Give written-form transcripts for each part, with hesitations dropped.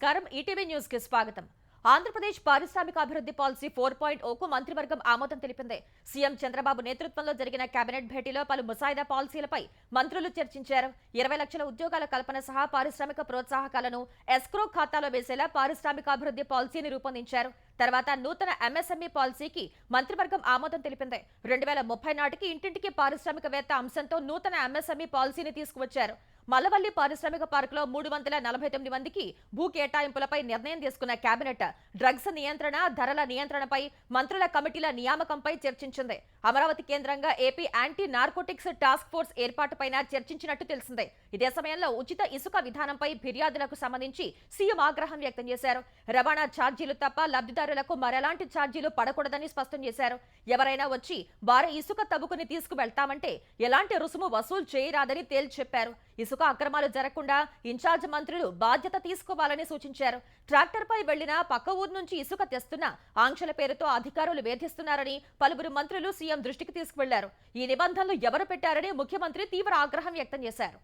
నమస్కారం ETV news కి స్వాగతం. ఆంధ్రప్రదేశ్ పారిశ్రామిక అభివృద్ధి పాలసీ 4.0కు మంత్రివర్గం ఆమోదం తెలిపింది. సీఎం చంద్రబాబు నేతృత్వంలో జరిగిన కేబినెట్ భేటీలో పలు ముసాయిదా పాలసీలపై మంత్రులు చర్చించారు. 20 లక్షల ఉద్యోగాల కల్పన సహా పారిశ్రామిక ప్రోత్సాహకాలను ఎస్క్రో ఖాతాలో వేసేలా పారిశ్రామిక అభివృద్ధి పాలసీని రూపొందించారు. తర్వాత నూతన ఎంఎస్ఎంఈ పాలసీకి మంత్రివర్గం ఆమోదం తెలిపింది. 2030 నాటికి ఇంటింటికి పారిశ్రామికవేత్త అంశంతో నూతన ఎంఎస్ఎంఈ పాలసీని తీసుకువచ్చారు. మల్లవల్లి పారిశ్రామిక పార్కులో 349 మందికి భూ కేటాయింపులపై నిర్ణయం తీసుకున్న కేబినెట్ డ్రగ్స్ నియంత్రణ, ధరల నియంత్రణపై మంత్రుల కమిటీల నియామకంపై చర్చించింది. అమరావతి కేంద్రంగా AP anti narcotics task force ఏర్పాటుపైన చర్చించినట్టు తెలిసిందే. ఇదే సమయంలో ఉచిత ఇసుక విధానంపై ఫిర్యాదులకు సంబంధించి సీఎం ఆగ్రహం వ్యక్తం చేశారు. రవాణా ఛార్జీలు తప్ప లబ్ధిదారులకు మరెలాంటి ఛార్జీలు పడకూడదని స్పష్టం చేశారు. ఎవరైనా వచ్చి భారీ ఇసుక తవ్వుకుని తీసుకువెళ్తామంటే ఎలాంటి రుసుము వసూలు చేయరాదని తేల్చి చెప్పారు. ఇసుక అక్రమాలు జరగకుండా ఇన్ఛార్జ్ మంత్రులు బాధ్యత తీసుకోవాలని సూచించారు. ట్రాక్టర్పై వెళ్లిన పక్క ఊరు నుంచి ఇసుక తెస్తున్న ఆంక్షల పేరుతో అధికారులు వేధిస్తున్నారని పలువురు మంత్రులు సీఎం దృష్టికి తీసుకువెళ్లారు. ఈ నిబంధనలు ఎవరు పెట్టారని ముఖ్యమంత్రి తీవ్ర ఆగ్రహం వ్యక్తం చేశారు.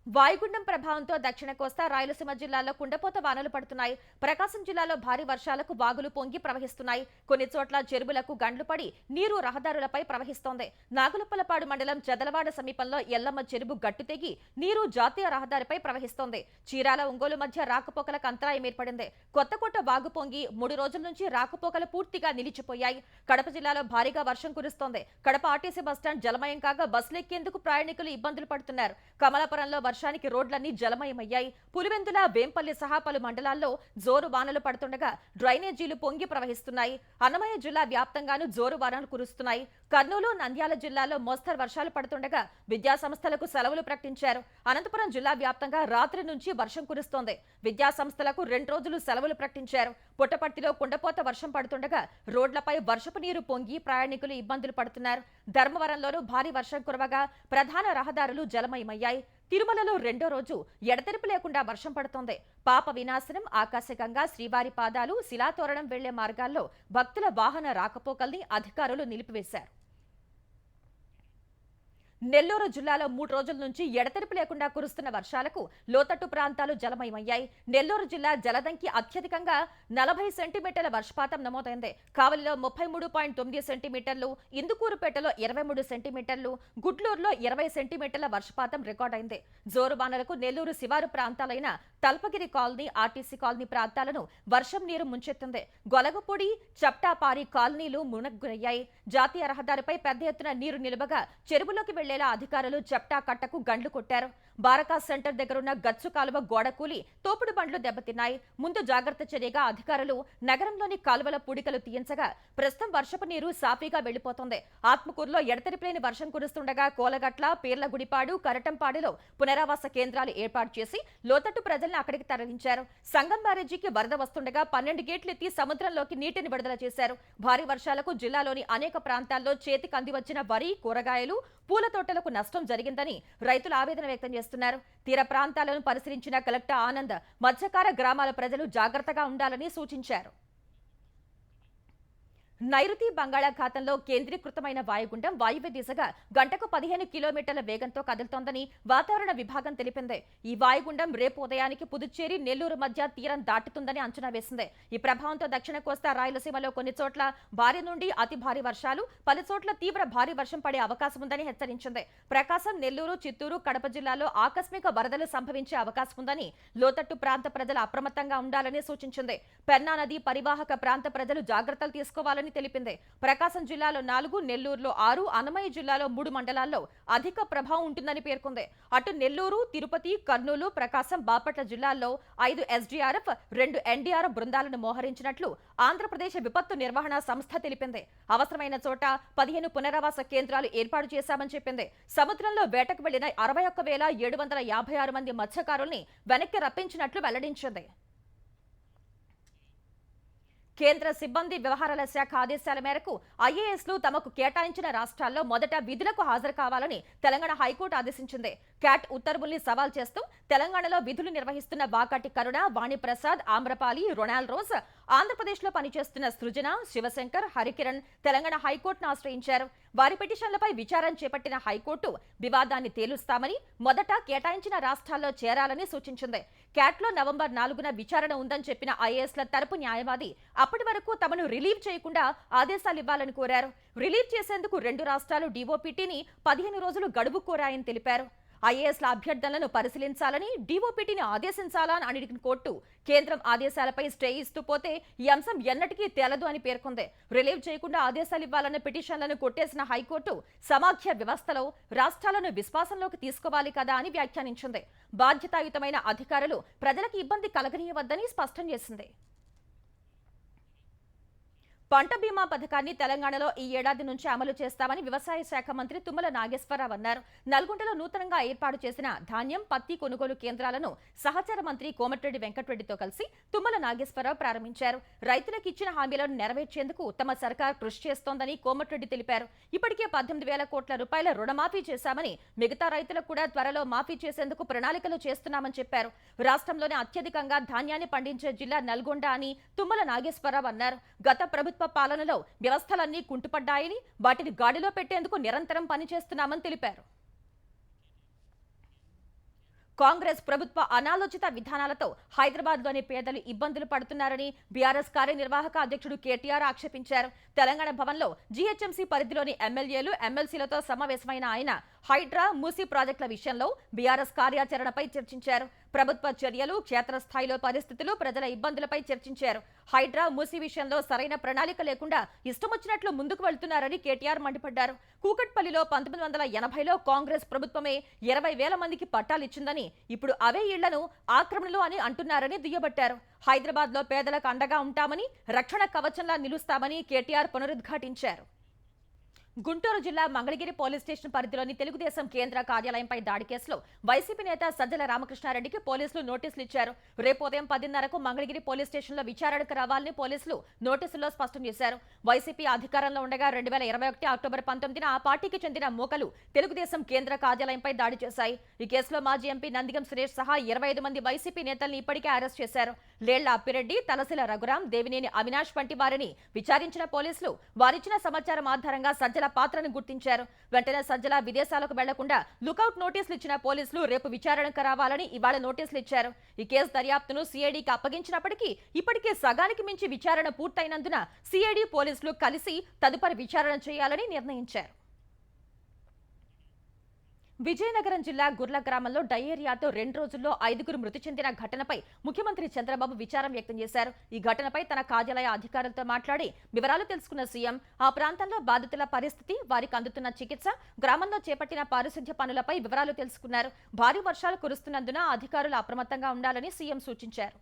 వాయుగుండం ప్రభావంతో దక్షిణ కోస్తా, రాయలసీమ జిల్లాల్లో కుండపోత వానలు పడుతున్నాయి. ప్రకాశం జిల్లాలో భారీ వర్షాలకు వాగులు పొంగి ప్రవహిస్తున్నాయి. కొన్ని చోట్ల చెరువులకు గండ్లు పడి నీరు రహదారులపై ప్రవహిస్తోంది. నాగులపల్లపాడు మండలం చెదలవాడ సమీపంలో ఎల్లమ్మ చెరువు గట్టు తెగి నీరు జాతీయ రహదారిపై ప్రవహిస్తోంది. చీరాల, ఒంగోలు మధ్య రాకపోకలకు అంతరాయం ఏర్పడింది. కొత్తకోట వాగు పొంగి 3 రోజుల నుంచి రాకపోకలు పూర్తిగా నిలిచిపోయాయి. కడప జిల్లాలో భారీగా వర్షం కురుస్తోంది. కడప ఆర్టీసీ బస్టాండ్ జలమయం కాగా బస్సులు ఎక్కేందుకు ప్రయాణికులు ఇబ్బందులు పడుతున్నారు. కమలాపురంలో వర్షానికి రోడ్లన్నీ జలమయమయ్యాయి. పులివెందుల, వేంపల్లి సహా పలు మండలాల్లో జోరు వానలు పడుతుండగా డ్రైనేజీలు పొంగి ప్రవహిస్తున్నాయి. అన్నమయ్య జిల్లా వ్యాప్తంగానూ జోరు వానలు కురుస్తున్నాయి. కర్నూలు, నంద్యాల జిల్లాలో మోస్తరు వర్షాలు పడుతుండగా విద్యా సంస్థలకు సెలవులు ప్రకటించారు. అనంతపురం జిల్లా వ్యాప్తంగా రాత్రి నుంచి వర్షం కురుస్తోంది. విద్యా సంస్థలకు 2 రోజులు సెలవులు ప్రకటించారు. పుట్టపర్తిలో కుండపోత వర్షం పడుతుండగా రోడ్లపై వర్షపు నీరు పొంగి ప్రయాణికులు ఇబ్బందులు పడుతున్నారు. ధర్మవరంలోనూ భారీ వర్షం కురవగా ప్రధాన రహదారులు జలమయమయ్యాయి. తిరుమలలో 2వ రోజు ఎడతెరిపి లేకుండా వర్షం పడుతోంది. పాప వినాశనం, ఆకాశగంగా, శ్రీవారి పాదాలు, శిలాతోరణం వెళ్లే మార్గాల్లో భక్తుల వాహన రాకపోకల్ని అధికారులు నిలిపివేశారు. నెల్లూరు జిల్లాలో 3 రోజుల నుంచి ఎడతెరిపి లేకుండా కురుస్తున్న వర్షాలకు లోతట్టు ప్రాంతాలు జలమయమయ్యాయి. నెల్లూరు జిల్లా జలదంకి అత్యధికంగా 40 సెంటీమీటర్ల వర్షపాతం నమోదైంది. కావలిలో 33.9 సెంటీమీటర్లు, ఇందుకూరుపేటలో 23 సెంటీమీటర్లు, గుడ్లూరులో 20 సెంటీమీటర్ల వర్షపాతం రికార్డైంది. జోరు వానలకు నెల్లూరు శివారు ప్రాంతాలైన తల్పగిరి కాలనీ, ఆర్టీసీ కాలనీ ప్రాంతాలను వర్షం నీరు ముంచెత్తింది. గొలగపూడి, చప్టాపారి కాలనీలు మునగ్గురయ్యాయి. జాతీయ రహదారిపై పెద్ద ఎత్తున నీరు నిలువగా చెరువులోకి వెళ్లేలా అధికారులు చప్టా కట్టకు గండ్లు కొట్టారు. బారకా సెంటర్ దగ్గరున్న గచ్చు కాలువ గోడ కూలి తోపుడు బండ్లు దెబ్బతిన్నాయి. ముందు జాగ్రత్త చర్యగా అధికారులు నగరంలోని కాలువల పూడికలు తీయించగా ప్రస్తుతం వర్షపు నీరు సాఫీగా వెళ్లిపోతోంది. ఆత్మకూరులో ఎడతెరిపిలేని వర్షం కురుస్తుండగా కోలగట్ల, పీర్లగుడిపాడు, కరటంపాడులో పునరావాస కేంద్రాలు ఏర్పాటు చేసి లోతట్టు ప్రజలను అక్కడికి తరలించారు. సంగం బ్యారేజీకి వరద వస్తుండగా 12 గేట్లెత్తి సముద్రంలోకి నీటిని విడుదల చేశారు. భారీ వర్షాలకు జిల్లాలోని అనేక ప్రాంతాల్లో చేతికి అందివచ్చిన వరి, కూరగాయలు, పూల తోటలకు నష్టం జరిగిందని రైతులు ఆవేదన వ్యక్తం చేస్తున్నారు. తీర ప్రాంతాలను పరిశీలించిన కలెక్టర్ ఆనంద్ మత్స్యకార గ్రామాల ప్రజలు జాగ్రత్తగా ఉండాలని సూచించారు. నైరుతి బంగాళాఖాతంలో కేంద్రీకృతమైన వాయుగుండం వాయువ్య దిశగా గంటకు 15 కిలోమీటర్ల వేగంతో కదులుతోందని వాతావరణ విభాగం తెలిపింది. ఈ వాయుగుండం రేపు ఉదయానికి పుదుచ్చేరి, నెల్లూరు మధ్య తీరం దాటుతుందని అంచనా వేసింది. ఈ ప్రభావంతో దక్షిణ కోస్తా, రాయలసీమలో కొన్ని చోట్ల భారీ నుండి అతి భారీ వర్షాలు, పలు చోట్ల తీవ్ర భారీ వర్షం పడే అవకాశం ఉందని హెచ్చరించింది. ప్రకాశం, నెల్లూరు, చిత్తూరు, కడప జిల్లాలో ఆకస్మిక వరదలు సంభవించే అవకాశం ఉందని లోతట్టు ప్రాంత ప్రజలు అప్రమత్తంగా ఉండాలని సూచించింది. పెన్నా నది పరివాహక ప్రాంత ప్రజలు జాగ్రత్తలు తీసుకోవాలని తెలిపింది. ప్రకాశం జిల్లాలో 4, నెల్లూరులో 6, అన్నమయ్య జిల్లాలో 3 మండలాల్లో అధిక ప్రభావం ఉంటుందని పేర్కొంది. అటు నెల్లూరు, తిరుపతి, కర్నూలు, ప్రకాశం, బాపట్ల జిల్లాల్లో 5 ఎస్డీఆర్ఎఫ్, 2 ఎన్డీఆర్ఎఫ్ బృందాలను మోహరించినట్లు ఆంధ్రప్రదేశ్ విపత్తు నిర్వహణ సంస్థ తెలిపింది. అవసరమైన చోట 15 పునరావాస కేంద్రాలు ఏర్పాటు చేశామని చెప్పింది. సముద్రంలో వేటకు వెళ్లిన 61,756 మంది మత్స్యకారుల్ని వెనక్కి రప్పించినట్లు వెల్లడించింది. కేంద్ర సిబ్బంది వ్యవహారాల శాఖ ఆదేశాల మేరకు ఐఏఎస్లు తమకు కేటాయించిన రాష్ట్రాల్లో మొదట విధులకు హాజరు కావాలని తెలంగాణ హైకోర్టు ఆదేశించింది. క్యాట్ ఉత్తర్వుల్ని సవాల్ చేస్తూ తెలంగాణలో విధులు నిర్వహిస్తున్న వాకాటి కరుణ, వాణిప్రసాద్, ఆమ్రపాలి, రొనాల్డ్ రోజ్, ఆంధ్రప్రదేశ్లో పనిచేస్తున్న సృజన, శివశంకర్, హరికిరణ్ తెలంగాణ హైకోర్టును ఆశ్రయించారు. వారి పిటిషన్లపై విచారణ చేపట్టిన హైకోర్టు వివాదాన్ని తేలుస్తామని మొదట కేటాయించిన రాష్ట్రాల్లో చేరాలని సూచించింది. క్యాట్లో నవంబర్ 4న విచారణ ఉందని చెప్పిన ఐఏఎస్ల తరపు న్యాయవాది అప్పటి వరకు తమను రిలీవ్ చేయకుండా ఆదేశాలివ్వాలని కోరారు. రిలీవ్ చేసేందుకు 2 రాష్ట్రాలు డీఓపీటీని 15 రోజులు గడువు కోరాయని తెలిపారు. ఐఏఎస్ల అభ్యర్థనలను పరిశీలించాలని డీఓపీటీని ఆదేశించాలా అని అడిగిన కోర్టు కేంద్రం ఆదేశాలపై స్టే ఇస్తూ పోతే ఈ అంశం ఎన్నటికీ తేలదు అని పేర్కొంది. రిలీవ్ చేయకుండా ఆదేశాలివ్వాలన్న పిటిషన్లను కొట్టేసిన హైకోర్టు సమాఖ్య వ్యవస్థలో రాష్ట్రాలను విశ్వాసంలోకి తీసుకోవాలి కదా అని వ్యాఖ్యానించింది. బాధ్యతాయుతమైన అధికారులు ప్రజలకు ఇబ్బంది కలగనీయవద్దని స్పష్టం చేసింది. పంట బీమా పథకాన్ని తెలంగాణలో ఈ ఏడాది నుంచి అమలు చేస్తామని వ్యవసాయ శాఖ మంత్రి తుమ్మల నాగేశ్వరరావు అన్నారు. నల్గొండలో నూతనంగా ఏర్పాటు చేసిన ధాన్యం, పత్తి కొనుగోలు కేంద్రాలను సహచర మంత్రి కోమటిరెడ్డి వెంకటరెడ్డితో కలిసి తుమ్మల నాగేశ్వరరావు ప్రారంభించారు. రైతులకు ఇచ్చిన హామీలను నెరవేర్చేందుకు తమ సర్కార్ కృషి చేస్తోందని కోమటిరెడ్డి తెలిపారు. ఇప్పటికే 18,000 కోట్ల రూపాయల రుణమాఫీ చేశామని, మిగతా రైతులకు కూడా త్వరలో మాఫీ చేసేందుకు ప్రణాళికలు చేస్తున్నామని చెప్పారు. రాష్ట్రంలోనే అత్యధికంగా ధాన్యాన్ని పండించే జిల్లా నల్గొండ అని తుమ్మల నాగేశ్వరరావు అన్నారు. గత ప్రభుత్వ పాలనలో వ్యవస్థలన్నీ కుంటుపడ్డాయని, వాటిని గాడిలో పెట్టేందుకు నిరంతరం పనిచేస్తున్నామని తెలిపారు. కాంగ్రెస్ ప్రభుత్వ అనాలోచిత విధానాలతో హైదరాబాద్లోని పేదలు ఇబ్బందులు పడుతున్నారని బీఆర్ఎస్ కార్యనిర్వాహక అధ్యక్షుడు కేటీఆర్ ఆక్షేపించారు. తెలంగాణ భవన్లో జీహెచ్ఎంసీ పరిధిలోని ఎమ్మెల్యేలు, ఎమ్మెల్సీలతో సమావేశమైన ఆయన హైడ్రా, మూసీ ప్రాజెక్టుల విషయంలో బీఆర్ఎస్ కార్యాచరణపై చర్చించారు. ప్రభుత్వ చర్యలు, క్షేత్రస్థాయిలో పరిస్థితులు, ప్రజల ఇబ్బందులపై చర్చించారు. హైడ్రా, మూసీ విషయంలో సరైన ప్రణాళిక లేకుండా ఇష్టమొచ్చినట్లు ముందుకు వెళ్తున్నారని కేటీఆర్ మండిపడ్డారు. కూకట్పల్లిలో 1980లో కాంగ్రెస్ ప్రభుత్వమే 20,000 మందికి పట్టాలిచ్చిందని, ఇప్పుడు అవే ఇళ్లను ఆక్రమణలు అని అంటున్నారని దుయ్యబట్టారు. హైదరాబాద్లో పేదలకు అండగా ఉంటామని, రక్షణ కవచంలా నిలుస్తామని కేటీఆర్ పునరుద్ఘాటించారు. గుంటూరు జిల్లా మంగళగిరి పోలీస్ స్టేషన్ పరిధిలోని తెలుగుదేశం కేంద్ర కార్యాలయంపై దాడి కేసులో వైసీపీ నేత సజ్జల రామకృష్ణారెడ్డికి పోలీసులు నోటీసులు ఇచ్చారు. రేపు ఉదయం 10:30కు మంగళగిరి పోలీస్ స్టేషన్లో విచారణకు రావాలని పోలీసులు నోటీసుల్లో స్పష్టం చేశారు. వైసీపీ అధికారంలో ఉండగా 2021 అక్టోబర్ 19న ఆ పార్టీకి చెందిన మూకలు తెలుగుదేశం కేంద్ర కార్యాలయంపై దాడి చేశాయి. ఈ కేసులో మాజీ ఎంపీ నందిగం సురేష్ సహా 25 మంది వైసీపీ నేతల్ని ఇప్పటికే అరెస్ట్ చేశారు. లేళ్ల అప్పిరెడ్డి, తలసిల రఘురాం, దేవినేని అవినాష్ వంటి వారిని విచారించిన పోలీసులు వారిచ్చిన సమాచారం ఆధారంగా సజ్జల పాత్రను గుర్తించారు. వెంటనే సజ్జల విదేశాలకు వెళ్లకుండా లుకౌట్ నోటీసులు ఇచ్చిన పోలీసులు రేపు విచారణకు రావాలని ఇవాళ నోటీసులు ఇచ్చారు. ఈ కేసు దర్యాప్తును సిఐడికి అప్పగించినప్పటికీ ఇప్పటికే సగానికి మించి విచారణ పూర్తయినందున సిఐడి పోలీసులు కలిసి తదుపరి విచారణ చేయాలని నిర్ణయించారు. విజయనగరం జిల్లా గుర్ల గ్రామంలో డయేరియాతో 2 రోజుల్లో 5గురు మృతి చెందిన ఘటనపై ముఖ్యమంత్రి చంద్రబాబు విచారం వ్యక్తం చేశారు. ఈ ఘటనపై తన కార్యాలయ అధికారులతో మాట్లాడి వివరాలు తెలుసుకున్న సీఎం ఆ ప్రాంతంలో బాధితుల పరిస్థితి, వారికి అందుతున్న చికిత్స, గ్రామంలో చేపట్టిన పారిశుధ్య పనులపై వివరాలు తెలుసుకున్నారు. భారీ వర్షాలు కురుస్తున్నందున అధికారులు అప్రమత్తంగా ఉండాలని సీఎం సూచించారు.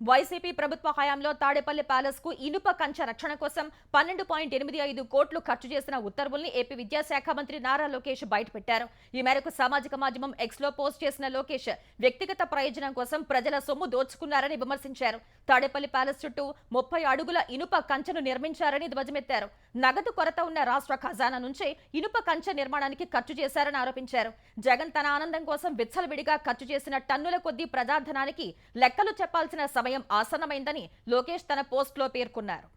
వైసీపీ ప్రభుత్వ హయాంలో తాడేపల్లి ప్యాలెస్ కు ఇనుప కంచె రక్షణ కోసం 12.85 కోట్లు ఖర్చు చేసిన ఉత్తర్వుల్ని ఏపీ విద్యాశాఖ మంత్రి నారా లోకేష్ బయటపెట్టారు. ఈ మేరకు సామాజిక మాధ్యమం ఎక్స్ లో పోస్ట్ చేసిన లోకేష్ వ్యక్తిగత ప్రయోజనం కోసం ప్రజల సొమ్ము దోచుకున్నారని విమర్శించారు. తాడేపల్లి ప్యాలెస్ చుట్టూ 30 అడుగుల ఇనుప కంచెను నిర్మించారని ధ్వజమెత్తారు. నగదు కొరత ఉన్న రాష్ట్ర ఖజానా నుంచే ఇనుప కంచె నిర్మాణానికి ఖర్చు చేశారని ఆరోపించారు. జగన్ తన ఆనందం కోసం విచ్చలవిడిగా ఖర్చు చేసిన టన్నుల కొద్దీ ప్రజాధనానికి లెక్కలు చెప్పాల్సిన సమయం ఆసన్నమైందని లోకేష్ తన పోస్ట్లో పేర్కొన్నారు.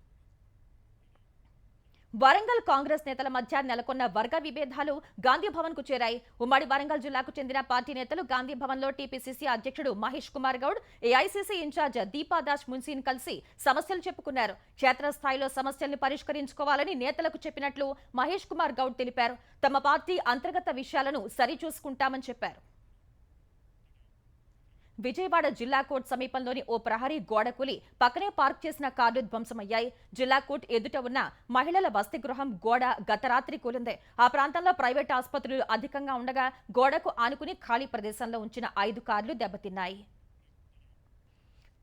వరంగల్ కాంగ్రెస్ నేతల మధ్య నెలకొన్న వర్గ విభేదాలు గాంధీ భవన్ కు చేరాయి. ఉమ్మడి వరంగల్ జిల్లాకు చెందిన పార్టీ నేతలు గాంధీ భవన్ లో టీపీసీసీ అధ్యక్షుడు మహేష్ కుమార్ గౌడ్, ఏఐసీసీ ఇన్ఛార్జ్ దీపాదాస్ మున్సీని కలిసి సమస్యలు చెప్పుకున్నారు. క్షేత్రస్థాయిలో సమస్యల్ని పరిష్కరించుకోవాలని నేతలకు చెప్పినట్లు మహేష్ కుమార్ గౌడ్ తెలిపారు. తమ పార్టీ అంతర్గత విషయాలను సరిచూసుకుంటామని చెప్పారు. విజయవాడ జిల్లా కోర్టు సమీపంలోని ఓ ప్రహరీ గోడ కూలి పక్కనే పార్క్ చేసిన కార్లు ధ్వంసమయ్యాయి. జిల్లా కోర్టు ఎదుట ఉన్న మహిళల వసతి గృహం గోడ గత రాత్రి కూలింది. ఆ ప్రాంతంలో ప్రైవేట్ ఆసుపత్రులు అధికంగా ఉండగా గోడకు ఆనుకుని ఖాళీ ప్రదేశంలో ఉంచిన 5 కార్లు దెబ్బతిన్నాయి.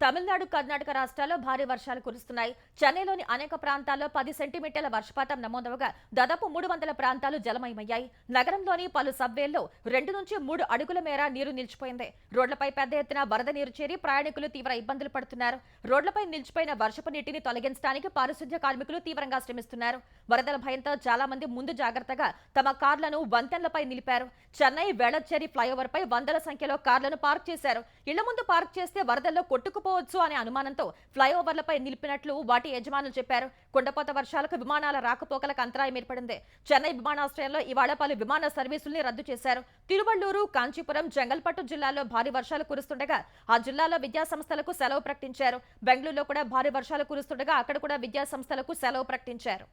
తమిళనాడు, కర్ణాటక రాష్ట్రాల్లో భారీ వర్షాలు కురుస్తున్నాయి. చెన్నైలోని అనేక ప్రాంతాల్లో 10 సెంటీమీటర్ల వర్షపాతం నమోదవగా దాదాపు 300 ప్రాంతాలు జలమయమయ్యాయి. నగరంలోని పలు సబ్వేల్లో 2 నుంచి 3 అడుగుల మేర నీరు నిలిచిపోయింది. రోడ్లపై పెద్ద ఎత్తున వరద నీరు చేరి ప్రయాణికులు తీవ్ర ఇబ్బందులు పడుతున్నారు. రోడ్లపై నిలిచిపోయిన వర్షపు నీటిని తొలగించడానికి పారిశుధ్య కార్మికులు తీవ్రంగా శ్రమిస్తున్నారు. వరదల భయంతో చాలా మంది ముందు జాగ్రత్తగా తమ కార్లను వంతెనలపై నిలిపారు. చెన్నై వేళచ్చేరి ఫ్లైఓవర్ పై వందల సంఖ్యలో కార్లను పార్క్ చేశారు. ఇళ్ల ముందు పార్క్ చేస్తే వరదల్లో కొట్టుకుపో చిక్కుకుపోవచ్చు అనే అనుమానంతో ఫ్లైఓవర్లపై నిలిపినట్లు వాటి యజమానులు చెప్పారు. కుండపోత వర్షాలకు విమానాల రాకపోకలకు అంతరాయం ఏర్పడింది. చెన్నై విమానాశ్రయంలో ఇవాళ పలు విమాన సర్వీసుల్ని రద్దు చేశారు. తిరువళ్లూరు, కాంచీపురం, జంగల్పట్టు జిల్లాల్లో భారీ వర్షాలు కురుస్తుండగా ఆ జిల్లాలో విద్యా సంస్థలకు సెలవు ప్రకటించారు. బెంగళూరులో కూడా భారీ వర్షాలు కురుస్తుండగా అక్కడ కూడా విద్యా సంస్థలకు సెలవు ప్రకటించారు.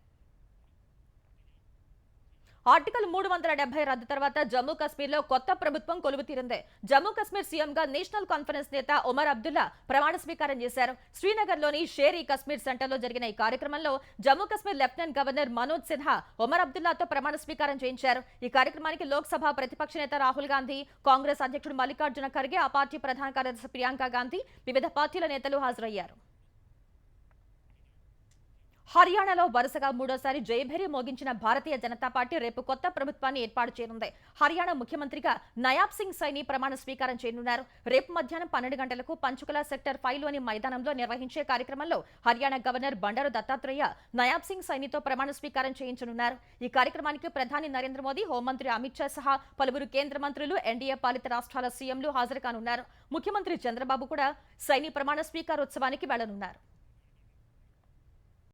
ఆర్టికల్ 370 రద్దు తర్వాత జమ్మూ కశ్మీర్లో కొత్త ప్రభుత్వం కొలువుతీరింది. జమ్మూ కశ్మీర్ సీఎంగా నేషనల్ కాన్ఫరెన్స్ నేత ఒమర్ అబ్దుల్లా ప్రమాణ స్వీకారం చేశారు. శ్రీనగర్లోని షేర్ ఈ కశ్మీర్ సెంటర్లో జరిగిన ఈ కార్యక్రమంలో జమ్మూ కశ్మీర్ లెఫ్టినెంట్ గవర్నర్ మనోజ్ సిన్హా ఒమర్ అబ్దుల్లాతో ప్రమాణ స్వీకారం చేయించారు. ఈ కార్యక్రమానికి లోక్సభ ప్రతిపక్ష నేత రాహుల్ గాంధీ, కాంగ్రెస్ అధ్యక్షుడు మల్లికార్జున ఖర్గే, ఆ పార్టీ ప్రధాన కార్యదర్శి ప్రియాంక గాంధీ, వివిధ పార్టీల నేతలు హాజరయ్యారు. హర్యానాలో వరుసగా మూడోసారి జయభేరి మోగించిన భారతీయ జనతా పార్టీ రేపు కొత్త ప్రభుత్వాన్ని ఏర్పాటు చేయనుంది. హర్యానా ముఖ్యమంత్రిగా నయాబ్ సింగ్ సైని ప్రమాణ స్వీకారం చేయనున్నారు. రేపు మధ్యాహ్నం 12 గంటలకు పంచుకుల సెక్టర్ 5లోని మైదానంలో నిర్వహించే కార్యక్రమంలో హర్యానా గవర్నర్ బండారు దత్తాత్రేయ నయాబ్ సింగ్ సైనితో ప్రమాణ స్వీకారం చేయించనున్నారు. ఈ కార్యక్రమానికి ప్రధాని నరేంద్ర మోదీ, హోంమంత్రి అమిత్ షా సహా పలువురు కేంద్ర మంత్రులు, ఎన్డీఏ పాలిత రాష్ట్రాల సీఎంలు హాజరు కానున్నారు. ముఖ్యమంత్రి చంద్రబాబు కూడా సైని ప్రమాణ స్వీకారోత్సవానికి వెళ్లనున్నారు.